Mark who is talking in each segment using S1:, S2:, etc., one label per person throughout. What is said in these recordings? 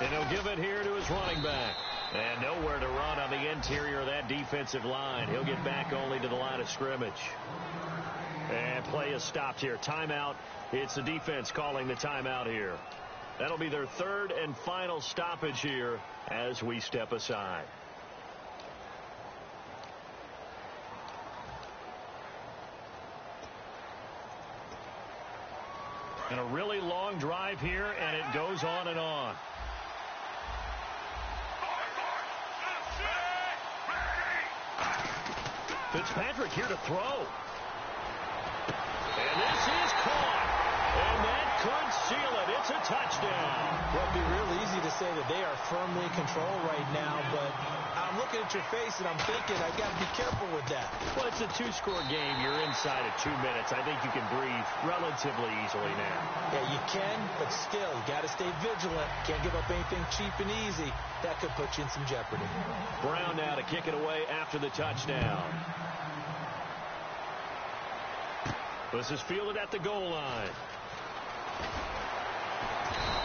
S1: And he'll give it here to his running back. And nowhere to run on the interior of that defensive line. He'll get back only to the line of scrimmage. And play is stopped here. Timeout. It's the defense calling the timeout here. That'll be their third and final stoppage here as we step aside. And a really long drive here, and it goes on and on. Fitzpatrick here to throw. And this is caught. And that could seal it. It's a touchdown.
S2: Well, it'd be real easy to say that they are firmly in control right now, but I'm looking at your face and I'm thinking I've got to be careful with that.
S1: Well, it's a two-score game. You're inside of 2 minutes. I think you can breathe relatively easily now.
S2: Yeah, you can, but still, you got to stay vigilant. Can't give up anything cheap and easy. That could put you in some jeopardy.
S1: Brown now to kick it away after the touchdown. This is fielded at the goal line.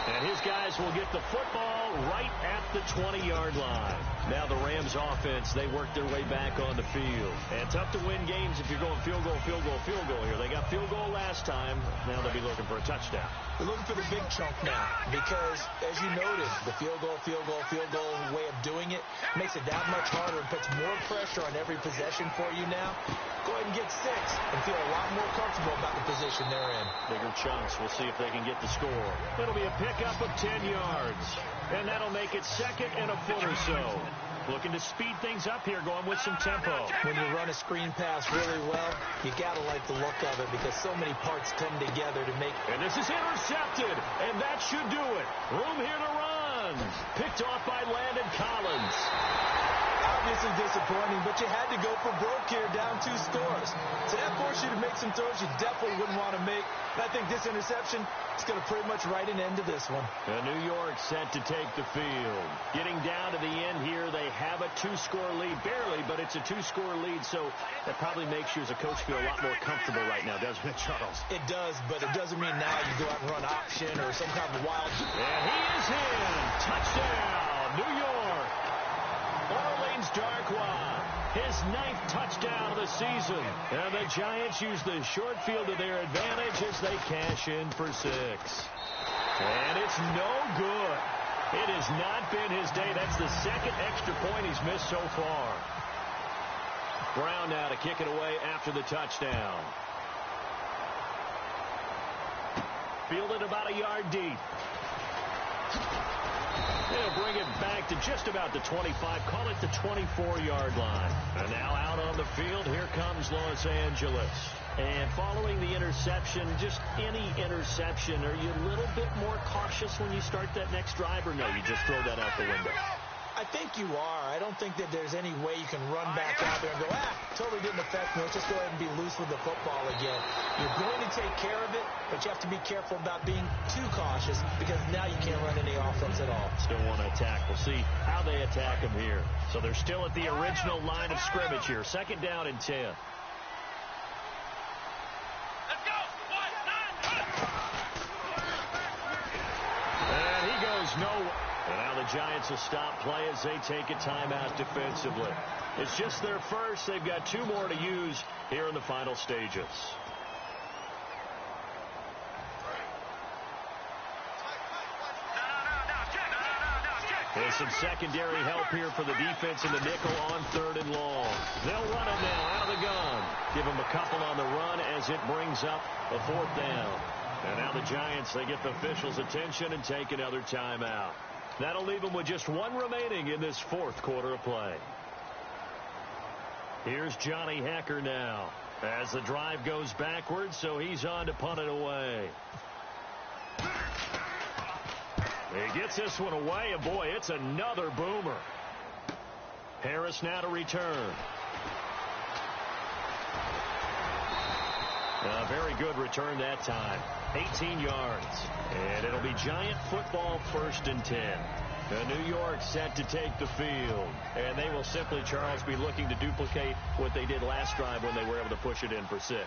S1: And his guys will get the football right at the 20-yard line. Now the Rams offense, they work their way back on the field. And tough to win games if you're going field goal, field goal, field goal here. They got field goal last time. Now they'll be looking for a touchdown.
S2: They're looking for the big chunk now because, as you noted, the field goal way of doing it makes it that much harder and puts more pressure on every possession for you now. Go ahead and get 6 and feel a lot more comfortable about the position they're in.
S1: Bigger chunks. We'll see if they can get the score. It'll be a pickup of 10 yards. And that'll make it second and a foot or so. Looking to speed things up here, going with some tempo.
S2: When you run a screen pass really well, you got to like the look of it because so many parts come together to make...
S1: And this is intercepted, and that should do it. Room here to run. Picked off by Landon Collins.
S2: Obviously disappointing, but you had to go for broke here, down 2 scores. So that forced you to make some throws you definitely wouldn't want to make. And I think this interception is going to pretty much write an end to this one.
S1: And New York set to take the field. Getting down to the end here, they have a 2-score lead. Barely, but it's a 2-score lead, so that probably makes you as a coach feel a lot more comfortable right now, doesn't it, Charles?
S2: It does, but it doesn't mean now you go out and run option or some kind of wild...
S1: And he is in. Touchdown, New York. Orleans Darkwa, his 9th touchdown of the season. And the Giants use the short field to their advantage as they cash in for 6. And it's no good. It has not been his day. That's the second extra point he's missed so far. Brown now to kick it away after the touchdown. Fielded about a yard deep. They'll bring it back to just about the 25, call it the 24-yard line. And now out on the field, here comes Los Angeles. And following the interception, just any interception, are you a little bit more cautious when you start that next drive, or no, you just throw that out the window?
S2: I think you are. I don't think that there's any way you can run back out there and go, totally didn't affect me. Let's just go ahead and be loose with the football again. You're going to take care of it, but you have to be careful about being too cautious because now you can't run any offense at all.
S1: Still want to attack. We'll see how they attack him here. So they're still at the original line of scrimmage here. 2nd down and 10.
S3: Let's go. 1, 9.
S1: And he goes nowhere. And now the Giants will stop play as they take a timeout defensively. It's just their first. They've got 2 more to use here in the final stages. There's some secondary help here for the defense in the nickel on 3rd and long. They'll run it now out of the gun. Give them a couple on the run as it brings up a 4th down. And now the Giants, they get the officials' attention and take another timeout. That'll leave them with just 1 remaining in this 4th quarter of play. Here's Johnny Hecker now as the drive goes backwards, so he's on to punt it away. He gets this one away, and boy, it's another boomer. Harris now to return. A very good return that time. 18 yards. And it'll be Giant football 1st and 10. New York set to take the field. And they will simply, Charles, be looking to duplicate what they did last drive when they were able to push it in for 6.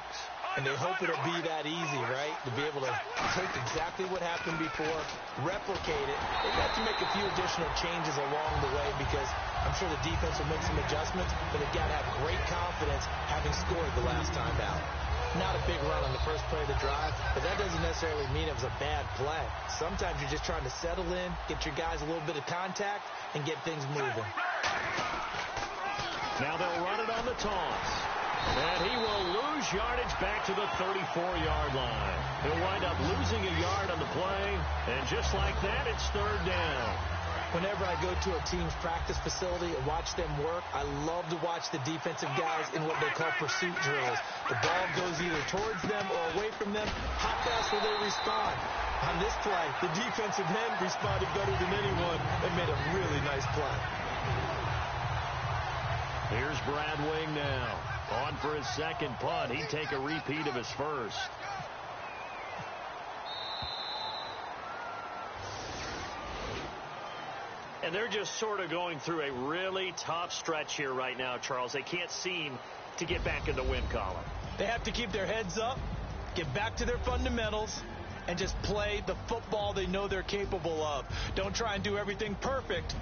S2: And they hope it'll be that easy, right? To be able to take exactly what happened before, replicate it. They got to make a few additional changes along the way because I'm sure the defense will make some adjustments, but they've got to have great confidence having scored the last time out. Not a big run on the first play of the drive, but that doesn't necessarily mean it was a bad play. Sometimes you're just trying to settle in, get your guys a little bit of contact, and get things moving.
S1: Now they'll run it on the toss. And he will lose yardage back to the 34-yard line. He'll wind up losing a yard on the play, and just like that, it's third down.
S2: Whenever I go to a team's practice facility and watch them work, I love to watch the defensive guys in what they call pursuit drills. The ball goes either towards them or away from them. How fast will they respond? On this play, the defensive end responded better than anyone and made a really nice play.
S1: Here's Brad Wing now. On for his second punt. He'd take a repeat of his first. And they're just sort of going through a really tough stretch here right now, Charles. They can't seem to get back in the win column.
S2: They have to keep their heads up, get back to their fundamentals, and just play the football they know they're capable of. Don't try and do everything perfect,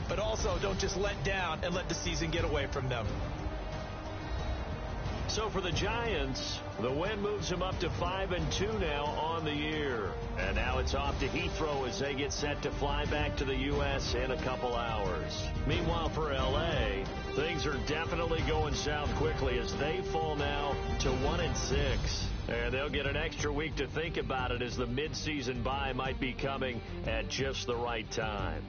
S2: but also don't just let down and let the season get away from them.
S1: So for the Giants, the win moves them up to 5-2 now on the year. And now it's off to Heathrow as they get set to fly back to the U.S. in a couple hours. Meanwhile, for L.A., things are definitely going south quickly as they fall now to 1-6. And they'll get an extra week to think about it as the midseason bye might be coming at just the right time.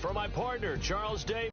S1: For my partner, Charles Davis.